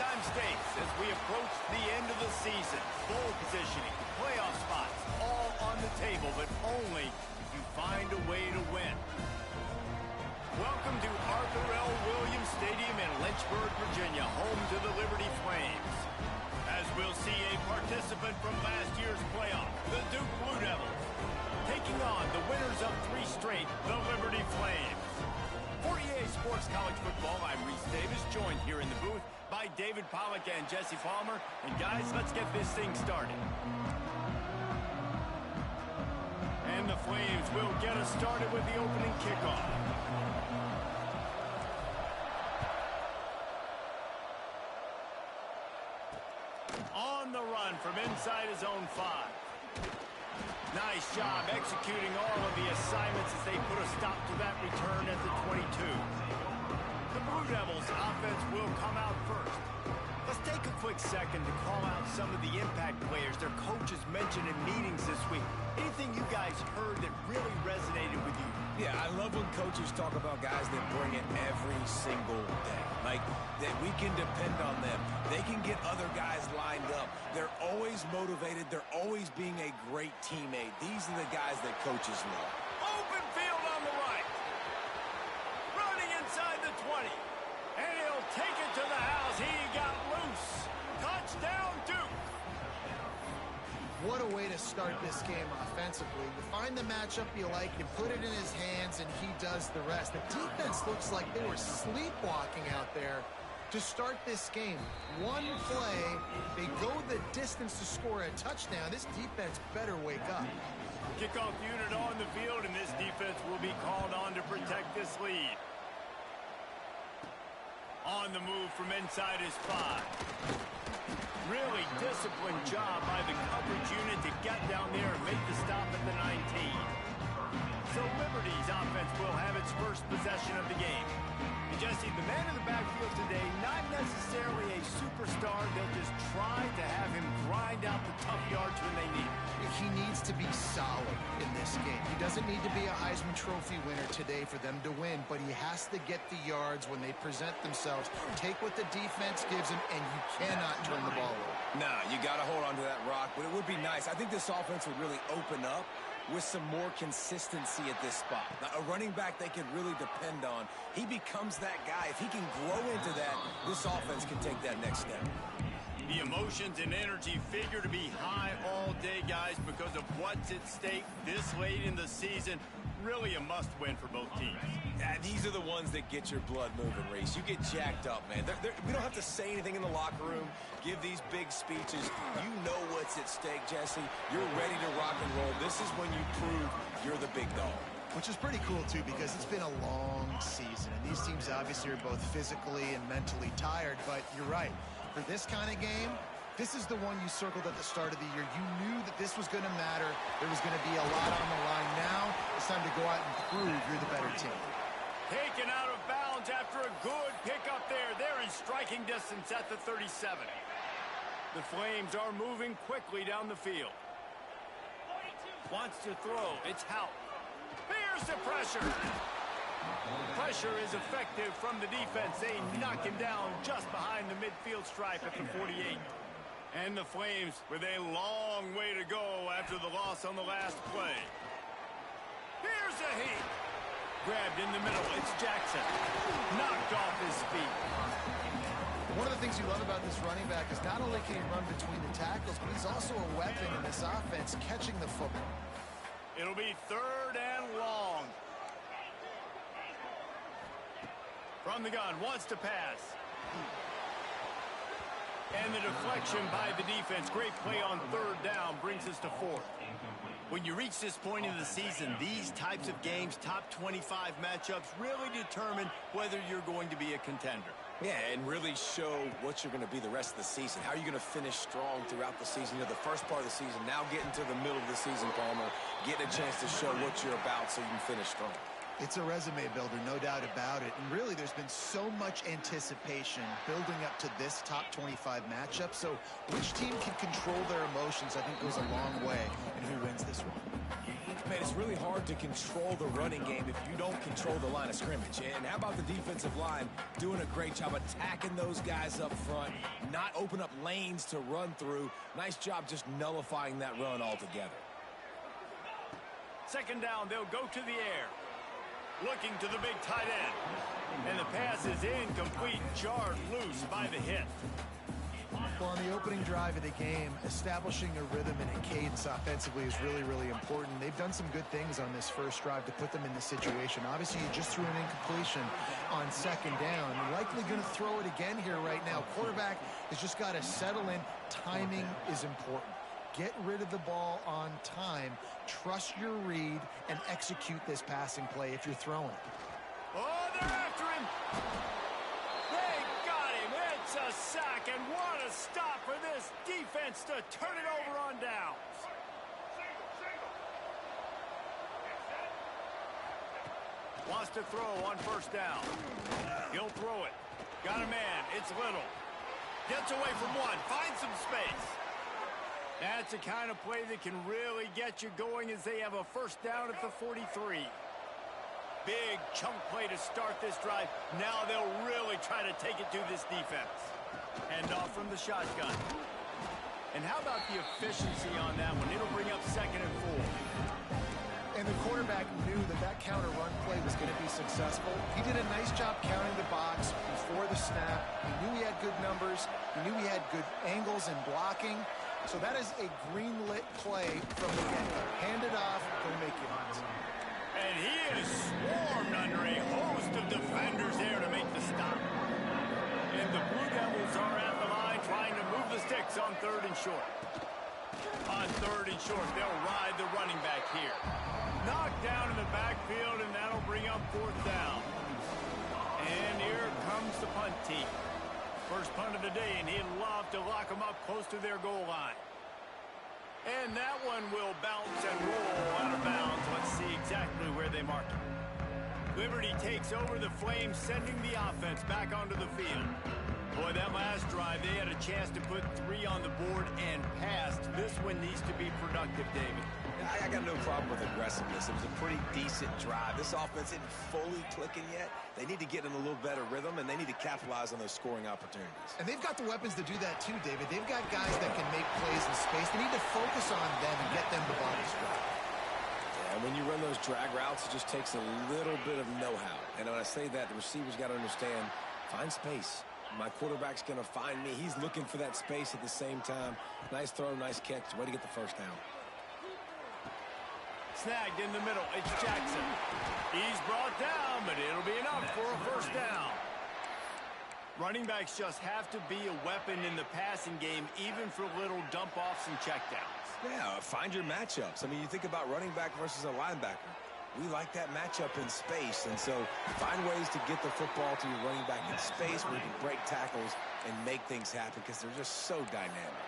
time stakes as we approach the end of the season. Bowl positioning, playoff spots, all on the table, but only if you find a way to win. Welcome to Arthur L. Williams Stadium in Lynchburg, Virginia, home to the Liberty Flames. As we'll see a participant from last year's playoff, the Duke Blue Devils, taking on the winners of 3 straight, the Liberty Flames. For EA Sports College Football, I'm Reese Davis, joined here in the booth by David Pollack and Jesse Palmer. And guys, let's get this thing started. And the Flames will get us started with the opening kickoff. On the run from inside his own 5. Nice job executing all of the assignments as they put a stop to that return at the 22. The Blue Devils offense will come out first. Let's take a quick second to call out some of the impact players their coaches mentioned in meetings this week. Anything you guys heard that really resonated with you? Yeah, I love when coaches talk about guys that bring it every single day. Like, that we can depend on them. They can get other guys lined up. They're always motivated. They're always being a great teammate. These are the guys that coaches love. Open field on the right. Running inside the 20. And he'll take it to the house. He got loose. Touchdown, Duke. What a way to start this game offensively. You find the matchup you like, you put it in his hands, and he does the rest. The defense looks like they were sleepwalking out there to start this game. One play, they go the distance to score a touchdown. This defense better wake up. Kickoff unit on the field, and this defense will be called on to protect this lead. On the move from inside his 5. Really disciplined job by the coverage unit to get down there and make the stop at the 19. So Liberty's offense will have its first possession of the game. And Jesse, the man in the backfield today, not necessarily a superstar. They'll just try to have him grind out the tough yards when they need it. He needs to be solid in this game. He doesn't need to be a Heisman Trophy winner today for them to win, but he has to get the yards when they present themselves. Take what the defense gives him, and you cannot turn the ball over. Nah, you got to hold on to that rock, but it would be nice. I think this offense would really open up with some more consistency at this spot. Now, a running back they can really depend on. He becomes that guy. If he can grow into that, this offense can take that next step. The emotions and energy figure to be high all day, guys, because of what's at stake this late in the season. Really a must-win for both teams. Yeah, these are the ones that get your blood moving, Reese. You get jacked up, man. We don't have to say anything in the locker room, give these big speeches. You know what's at stake, Jesse. You're ready to rock and roll. This is when you prove you're the big dog. Which is pretty cool, too, because it's been a long season. And these teams obviously are both physically and mentally tired, but you're right. For this kind of game, this is the one you circled at the start of the year. You knew that this was going to matter. There was going to be a lot on the line. Now it's time to go out and prove you're the better team. Taken out of bounds after a good pickup there. They're in striking distance at the 37. The Flames are moving quickly down the field. Wants to throw. It's Hout. Here's the pressure. Pressure is effective from the defense. They knock him down just behind the midfield stripe at the 48. And the Flames with a long way to go after the loss on the last play. Here's a heat. Grabbed in the middle. It's Jackson. Knocked off his feet. One of the things you love about this running back is not only can he run between the tackles, but he's also a weapon in this offense, catching the football. It'll be 3rd and long. From the gun, wants to pass. And the deflection by the defense. Great play on 3rd down brings us to 4th. When you reach this point in the season, these types of games, top 25 matchups, really determine whether you're going to be a contender. Yeah, and really show what you're going to be the rest of the season. How are you going to finish strong throughout the season? You know, the first part of the season, now getting to the middle of the season, Palmer, getting a chance to show what you're about so you can finish strong. It's a resume builder, no doubt about it. And really, there's been so much anticipation building up to this top 25 matchup. So which team can control their emotions, I think, goes a long way in who wins this one. Man, it's it's really hard to control the running game if you don't control the line of scrimmage. And how about the defensive line doing a great job attacking those guys up front, not open up lanes to run through. Nice job just nullifying that run altogether. Second down, they'll go to the air. Looking to the big tight end. And the pass is incomplete, jarred loose by the hit. Well, on the opening drive of the game, establishing a rhythm and a cadence offensively is really, really important. They've done some good things on this first drive to put them in this situation. Obviously, you just threw an incompletion on second down. You're likely going to throw it again here right now. Quarterback has just got to settle in. Timing is important. Get rid of the ball on time. Trust your read and execute this passing play if you're throwing it. Oh, they're after him. They got him. It's a sack, and what a stop for this defense to turn it over on downs. Wants to throw on first down. He'll throw it. Got a man. It's Little. Gets away from one. Finds some space. That's the kind of play that can really get you going as they have a first down at the 43. Big chunk play to start this drive. Now they'll really try to take it to this defense. Hand off from the shotgun. And how about the efficiency on that one? It'll bring up 2nd and 4. And the quarterback knew that that counter run play was going to be successful. He did a nice job counting the box before the snap. He knew he had good numbers. He knew he had good angles and blocking. So that is a green-lit play from the get-go. Hand it off, go make your hunt. And he is swarmed under a host of defenders there to make the stop. And the Blue Devils are at the line trying to move the sticks on 3rd and short. On 3rd and short, they'll ride the running back here. Knocked down in the backfield, and that'll bring up 4th down. And here comes the punt team. First punt of the day, and he'd love to lock them up close to their goal line. And that one will bounce and roll out of bounds. Let's see exactly where they mark it. Liberty takes over the Flames, sending the offense back onto the field. Boy, that last drive, they had a chance to put 3 on the board and passed. This one needs to be productive, David. I got no problem with aggressiveness. It was a pretty decent drive. This offense isn't fully clicking yet. They need to get in a little better rhythm, and they need to capitalize on those scoring opportunities. And they've got the weapons to do that too, David. They've got guys that can make plays in space. They need to focus on them and get them the body strike. Yeah, and when you run those drag routes, it just takes a little bit of know-how. And when I say that, the receiver's got to understand, find space. My quarterback's going to find me. He's looking for that space at the same time. Nice throw, nice catch. Way to get the first down. Snagged in the middle. It's Jackson. He's brought down, but it'll be enough for a first down. Running backs just have to be a weapon in the passing game, even for little dump-offs and checkdowns. Yeah, find your matchups. I mean, you think about running back versus a linebacker. We like that matchup in space, and so find ways to get the football to your running back in space where you can break tackles and make things happen because they're just so dynamic.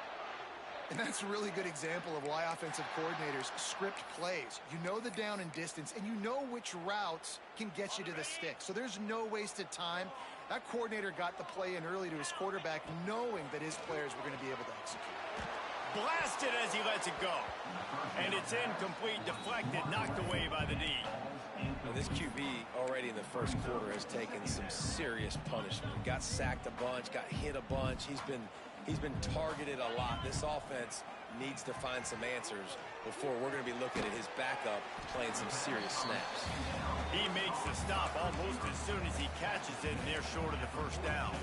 And that's a really good example of why offensive coordinators script plays. You know the down and distance, and you know which routes can get you to the stick. So there's no wasted time. That coordinator got the play in early to his quarterback, knowing that his players were going to be able to execute. Blasted as he lets it go. And it's incomplete, deflected, knocked away by the D. Now, this QB already in the first quarter has taken some serious punishment. Got sacked a bunch, got hit a bunch. He's been targeted a lot. This offense needs to find some answers before we're going to be looking at his backup playing some serious snaps. He makes the stop almost as soon as he catches it, and they're short of the first down.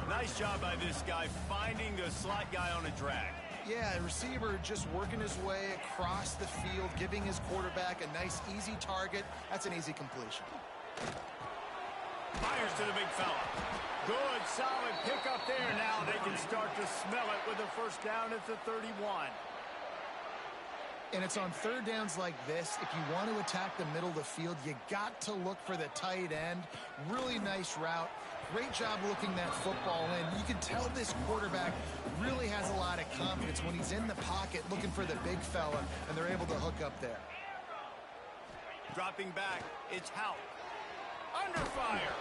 Nice job by this guy finding the slot guy on a drag. Yeah, the receiver just working his way across the field, giving his quarterback a nice, easy target. That's an easy completion. Fires to the big fella. Good, solid pickup there. Now they can start to smell it with a first down at the 31. And it's on third downs like this. If you want to attack the middle of the field, you got to look for the tight end. Really nice route. Great job looking that football in. You can tell this quarterback really has a lot of confidence when he's in the pocket looking for the big fella, and they're able to hook up there. Dropping back, it's Hout. Under fire.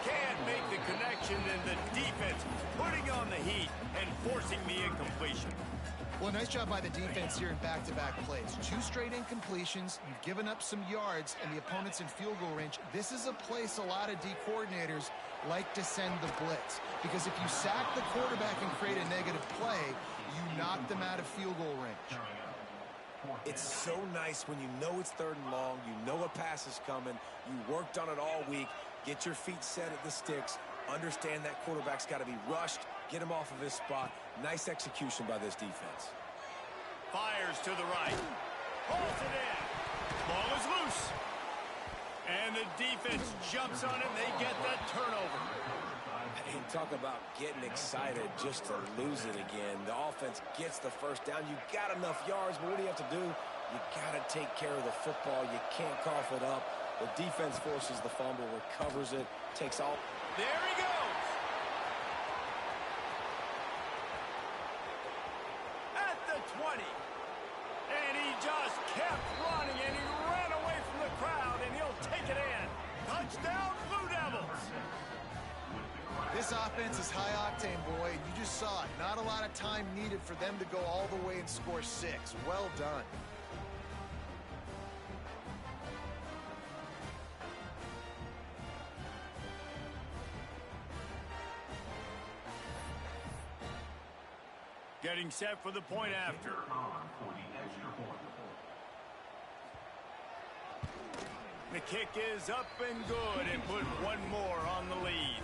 Can't make the connection, and the defense putting on the heat and forcing the incompletion. Well, nice job by the defense here in back-to-back plays. 2 straight incompletions. You've given up some yards, and the opponent's in field goal range. This is a place a lot of D coordinators like to send the blitz, because if you sack the quarterback and create a negative play, you knock them out of field goal range. It's so nice when you know it's 3rd and long, you know a pass is coming, you worked on it all week, get your feet set at the sticks, understand that quarterback's got to be rushed, get him off of his spot. Nice execution by this defense. Fires to the right. Pulls it in. Ball is loose. And the defense jumps on it, and they get that turnover. And talk about getting excited just to lose it again. The offense gets the first down. You got enough yards, but what do you have to do? You got to take care of the football. You can't cough it up. The defense forces the fumble, recovers it, takes all. There he goes. At the 20. And he just kept running, and he ran away from the crowd, and he'll take it in. Touchdown, Blue Devils. This offense is high octane, boy, and you just saw it. Not a lot of time needed for them to go all the way and score 6. Well done. Getting set for the point after. The kick is up and good, and put one more on the lead.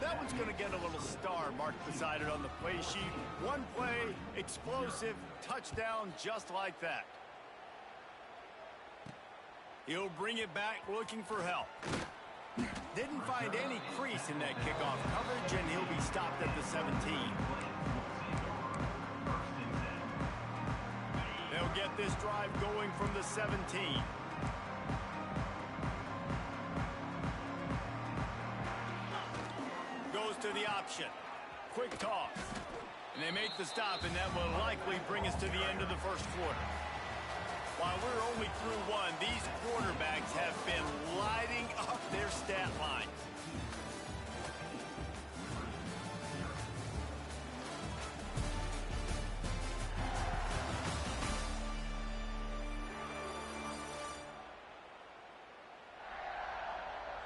That one's going to get a little star marked beside it on the play sheet. One play, explosive, touchdown, just like that. He'll bring it back looking for help. Didn't find any crease in that kickoff coverage, and he'll be stopped at the 17. They'll get this drive going from the 17. Goes to the option. Quick toss. And they make the stop, and that will likely bring us to the end of the first quarter. While we're only through one, these quarterbacks have been lighting up their stat lines.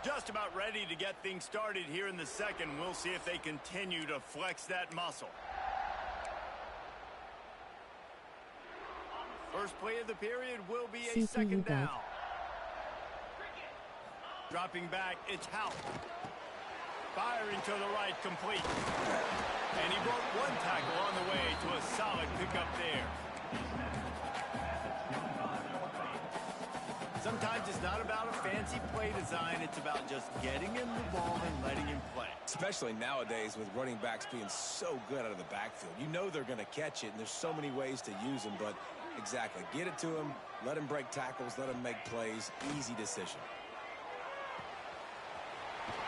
Just about ready to get things started here in the second. We'll see if they continue to flex that muscle. First play of the period will be a second down. Dropping back, it's Howe. Firing to the right, complete. And he broke one tackle on the way to a solid pickup there. Sometimes it's not about a fancy play design. It's about just getting him the ball and letting him play. Especially nowadays with running backs being so good out of the backfield. You know they're going to catch it, and there's so many ways to use them. But exactly, get it to him, let him break tackles, let him make plays. Easy decision.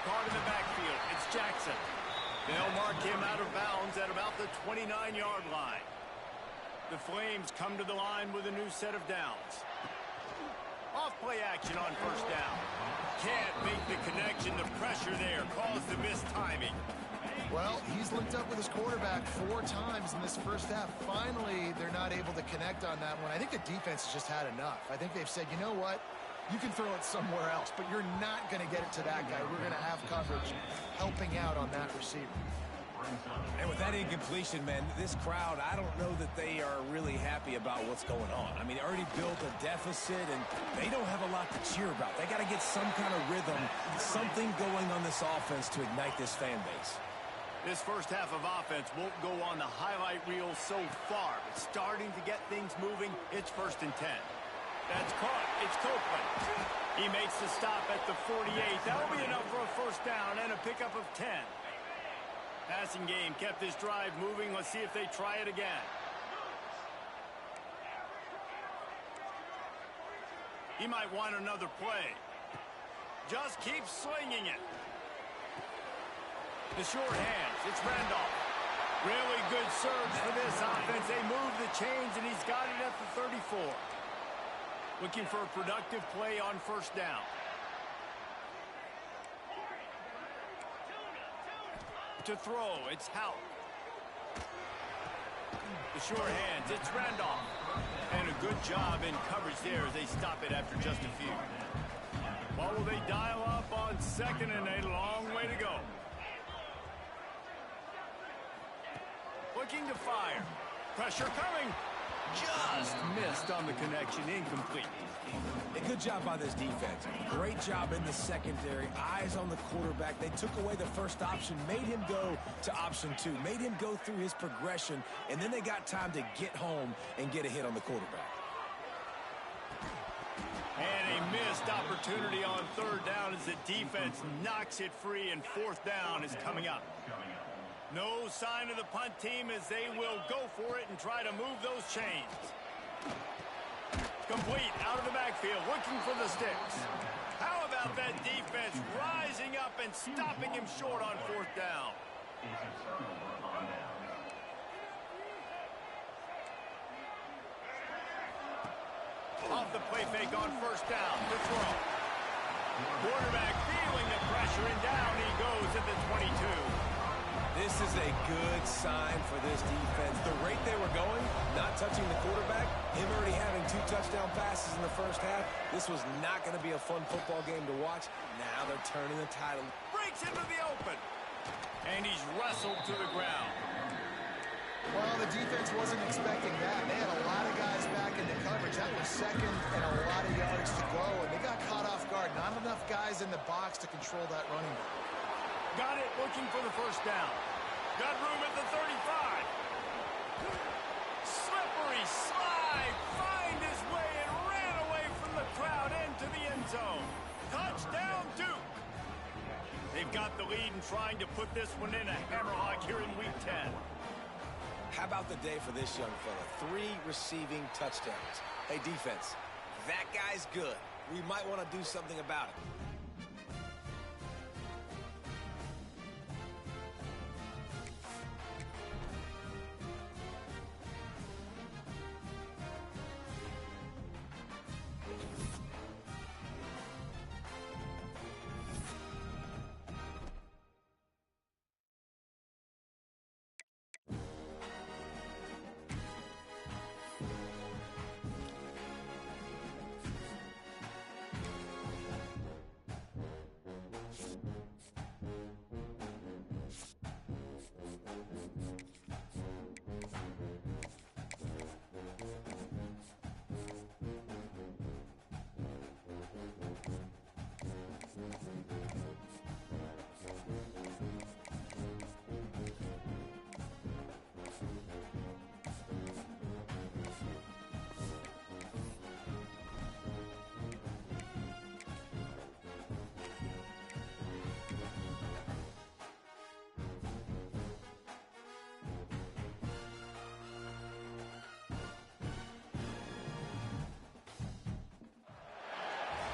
Caught in the backfield. It's Jackson. They'll mark him out of bounds at about the 29-yard line. The Flames come to the line with a new set of downs. Off-play action on first down. Can't make the connection. The pressure there caused the missed timing. Well, he's linked up with his quarterback 4 times in this first half. Finally, they're not able to connect on that one. I think the defense has just had enough. I think they've said, you know what? You can throw it somewhere else, but you're not going to get it to that guy. We're going to have coverage helping out on that receiver. And with that incompletion, man, this crowd, I don't know that they are really happy about what's going on. I mean, they already built a deficit, and they don't have a lot to cheer about. They got to get some kind of rhythm, something going on this offense to ignite this fan base. This first half of offense won't go on the highlight reel so far, but starting to get things moving, it's 1st and 10. That's caught. It's Copeland. He makes the stop at the 48. That'll be enough for a first down and a pickup of 10. Passing game kept this drive moving. Let's see if they try it again. He might want another play. Just keep slinging it. The short hands. It's Randolph. Really good surge for this offense. They move the chains, and he's got it at the 34. Looking for a productive play on first down. To throw, it's Howe. The short hands, it's Randolph. And a good job in coverage there as they stop it after just a few. What will they dial up on second and a long way to go? Looking to fire. Pressure coming. Just missed on the connection. Incomplete. A good job by this defense. Great job in the secondary. Eyes on the quarterback. They took away the first option, made him go to option 2, made him go through his progression, and then they got time to get home and get a hit on the quarterback. And a missed opportunity on third down as the defense knocks it free, and fourth down is coming up. No sign of the punt team as they will go for it and try to move those chains. Complete out of the backfield, looking for the sticks. How about that defense rising up and stopping him short on fourth down? Off the play fake on first down, the throw. Quarterback feeling the pressure, and down he goes at the 22. This is a good sign for this defense. The rate they were going, not touching the quarterback, him already having 2 touchdown passes in the first half, this was not going to be a fun football game to watch. Now they're turning the tide. Breaks into the open. And he's wrestled to the ground. Well, the defense wasn't expecting that. They had a lot of guys back in the coverage. That was second and a lot of yards to go, and they got caught off guard. Not enough guys in the box to control that running back. Got it, looking for the first down. Got room at the 35. Slippery slide, find his way and ran away from the crowd into the end zone. Touchdown, Duke. They've got the lead and trying to put this one in a hammerlock here in Week 10. How about the day for this young fella? 3 receiving touchdowns. Hey, defense, that guy's good. We might want to do something about it.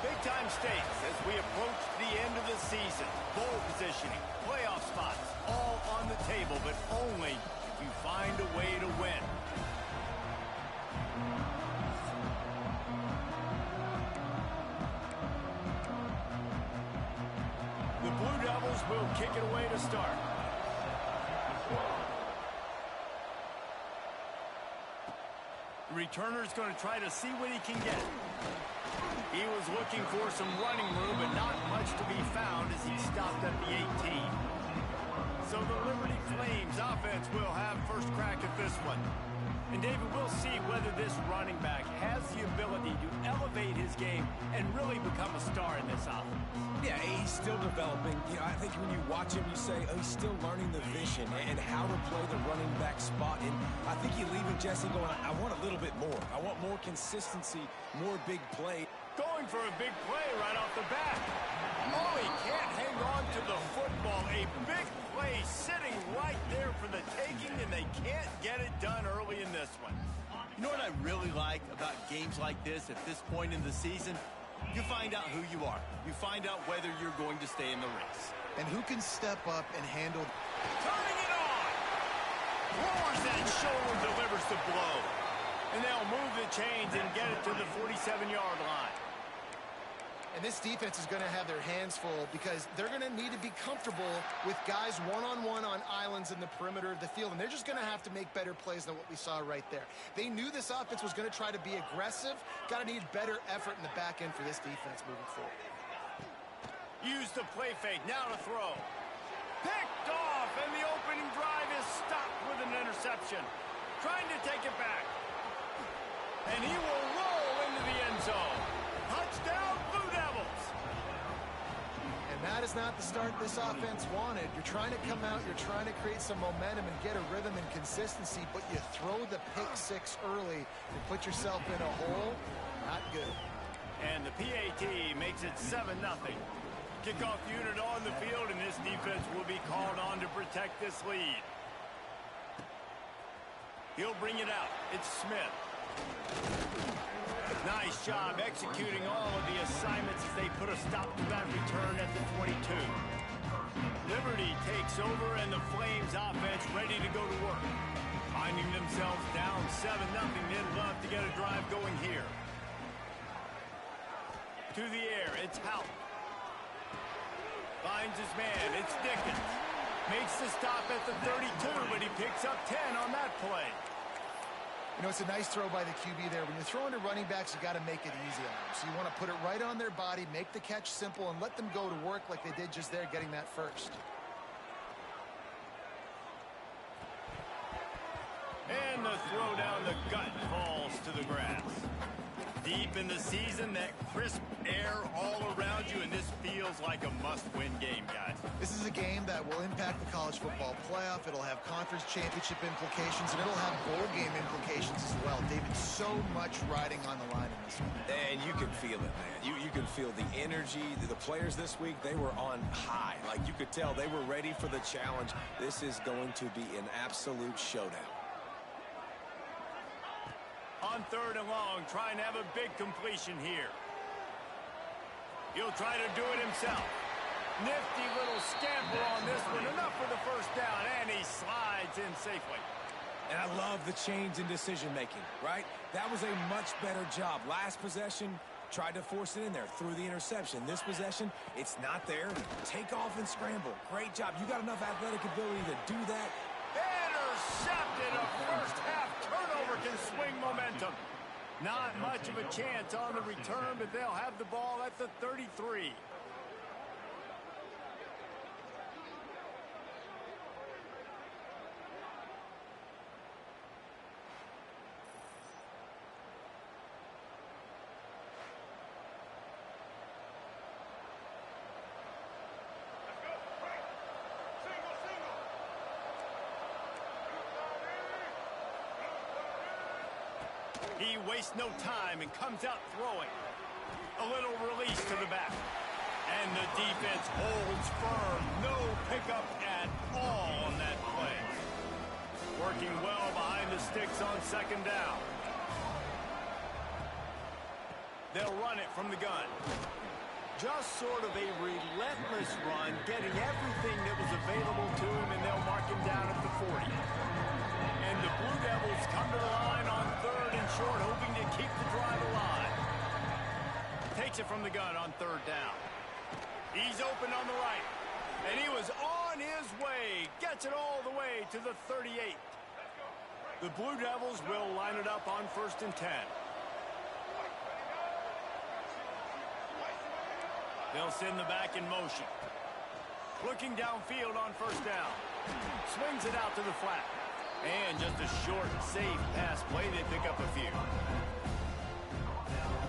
Big-time stakes as we approach the end of the season. Bowl positioning, playoff spots, all on the table, but only if you find a way to win. The Blue Devils will kick it away to start. The returner's going to try to see what he can get. He was looking for some running room, but not much to be found as he stopped at the 18. So the Liberty Flames offense will have first crack at this one. And David, we'll see whether this running back has the ability to elevate his game and really become a star in this offense. Yeah, he's still developing. You know, I think when you watch him, you say, oh, he's still learning the vision and how to play the running back spot. And I think you're leaving Jesse going, I want a little bit more. I want more consistency, more big play. Going for a big play right off the bat. Oh, he can't hang on to the football. A big play sitting right there for the taking, and they can't get it done early in this one. You know what I really like about games like this at this point in the season? You find out who you are. You find out whether you're going to stay in the race. And who can step up and handle. Turning it on. Lowers that shoulder, delivers the blow. And they'll move the chains and get it to the 47-yard line. And this defense is going to have their hands full because they're going to need to be comfortable with guys one-on-one on islands in the perimeter of the field. And they're just going to have to make better plays than what we saw right there. They knew this offense was going to try to be aggressive. Got to need better effort in the back end for this defense moving forward. Use the play fake. Now to throw. Picked off, and the opening drive is stopped with an interception. Trying to take it back. And he will roll into the end zone. Touchdown, Blue Devils. And that is not the start this offense wanted. You're trying to come out, you're trying to create some momentum and get a rhythm and consistency, but you throw the pick six early and put yourself in a hole. Not good. And the PAT makes it 7-0. Kickoff unit on the field, and this defense will be called on to protect this lead. He'll bring it out. It's Smith. Nice job executing all of the assignments as they put a stop to that return at the 22. Liberty takes over, and the Flames offense ready to go to work. Finding themselves down 7-0, they'd love to get a drive going here. To the air, it's Houck. Finds his man, it's Dickens. Makes the stop at the 32, but he picks up 10 on that play. You know, it's a nice throw by the QB there. When you're throwing to running backs, you got to make it easy on them. So you want to put it right on their body, make the catch simple, and let them go to work like they did just there, getting that first. And the throw down the gut falls to the grass. Deep in the season, that crisp air all around you, and this feels like a must-win game, guys. This is a game that will impact the college football playoff. It'll have conference championship implications, and it'll have bowl game implications as well. David, so much riding on the line in this one. And you can feel it, man. You can feel the energy. The players this week, they were on high. Like, you could tell they were ready for the challenge. This is going to be an absolute showdown. On 3rd and long, trying to have a big completion here. He'll try to do it himself. Nifty little scamper on this one. Enough for the first down, and he slides in safely. And I love the change in decision-making, right? That was a much better job. Last possession, tried to force it in there, threw the interception. This possession, it's not there. Take off and scramble. Great job. You got enough athletic ability to do that. Intercepted. A first-half turnover can swing momentum. Not much of a chance on the return, but they'll have the ball at the 33. He wastes no time and comes out throwing. A little release to the back. And the defense holds firm. No pickup at all on that play. Working well behind the sticks on 2nd down. They'll run it from the gun. Just sort of a relentless run, getting everything that was available to him, and they'll mark him down at the 40. And the Blue Devils come to the line on 3rd and short, hoping to keep the drive alive. Takes it from the gun on 3rd down. He's open on the right. And he was on his way. Gets it all the way to the 38. The Blue Devils will line it up on 1st and 10. They'll send the back in motion. Looking downfield on 1st down. Swings it out to the flat. And just a short, safe pass play. They pick up a few.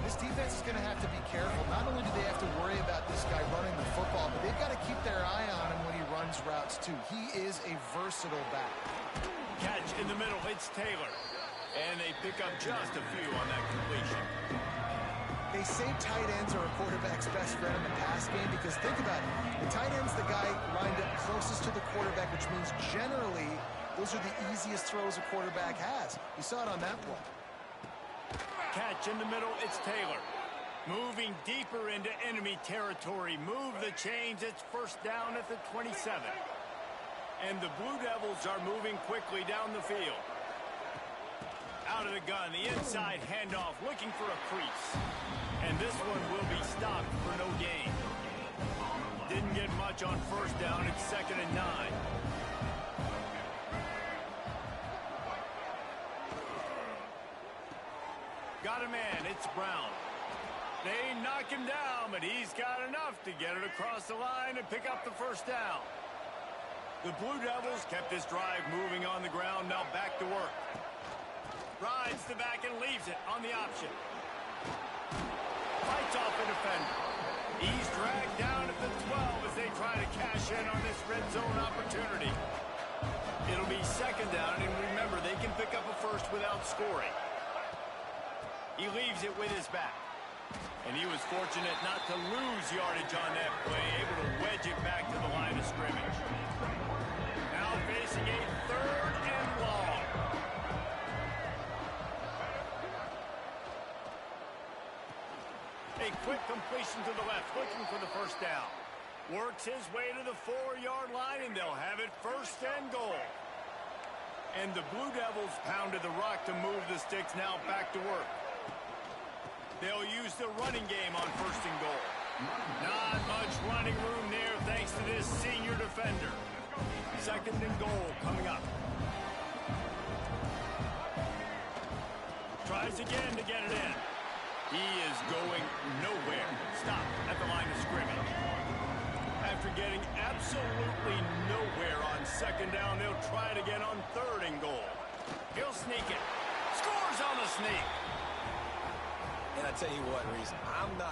This defense is going to have to be careful. Not only do they have to worry about this guy running the football, but they've got to keep their eye on him when he runs routes, too. He is a versatile back. Catch in the middle. It's Taylor. And they pick up just a few on that completion. They say tight ends are a quarterback's best friend in the pass game because think about it. The tight end's the guy lined up closest to the quarterback, which means generally those are the easiest throws a quarterback has. You saw it on that play. Catch in the middle, it's Taylor. Moving deeper into enemy territory. Move the chains, it's 1st down at the 27. And the Blue Devils are moving quickly down the field. Out of the gun, the inside handoff, looking for a crease. And this one will be stopped for no gain. Didn't get much on first down. It's 2nd and 9. Got a man. It's Brown. They knock him down, but he's got enough to get it across the line and pick up the first down. The Blue Devils kept this drive moving on the ground. Now back to work. Rides the back and leaves it on the option. Fights off the defender. He's dragged down at the 12 as they try to cash in on this red zone opportunity. It'll be 2nd down, and remember, they can pick up a first without scoring. He leaves it with his back. And he was fortunate not to lose yardage on that play, able to wedge it back to the line of scrimmage. Now facing a 3rd and long. A quick completion to the left, looking for the first down. Works his way to the 4-yard line, and they'll have it 1st and goal. And the Blue Devils pounded the rock to move the sticks. Now back to work. They'll use the running game on 1st and goal. Not much running room there thanks to this senior defender. 2nd and goal coming up. Tries again to get it in. He is going nowhere. Stop at the line of scrimmage. After getting absolutely nowhere on 2nd down, they'll try it again on 3rd and goal. He'll sneak it. Scores on the sneak. And I tell you what, Reese, I'm not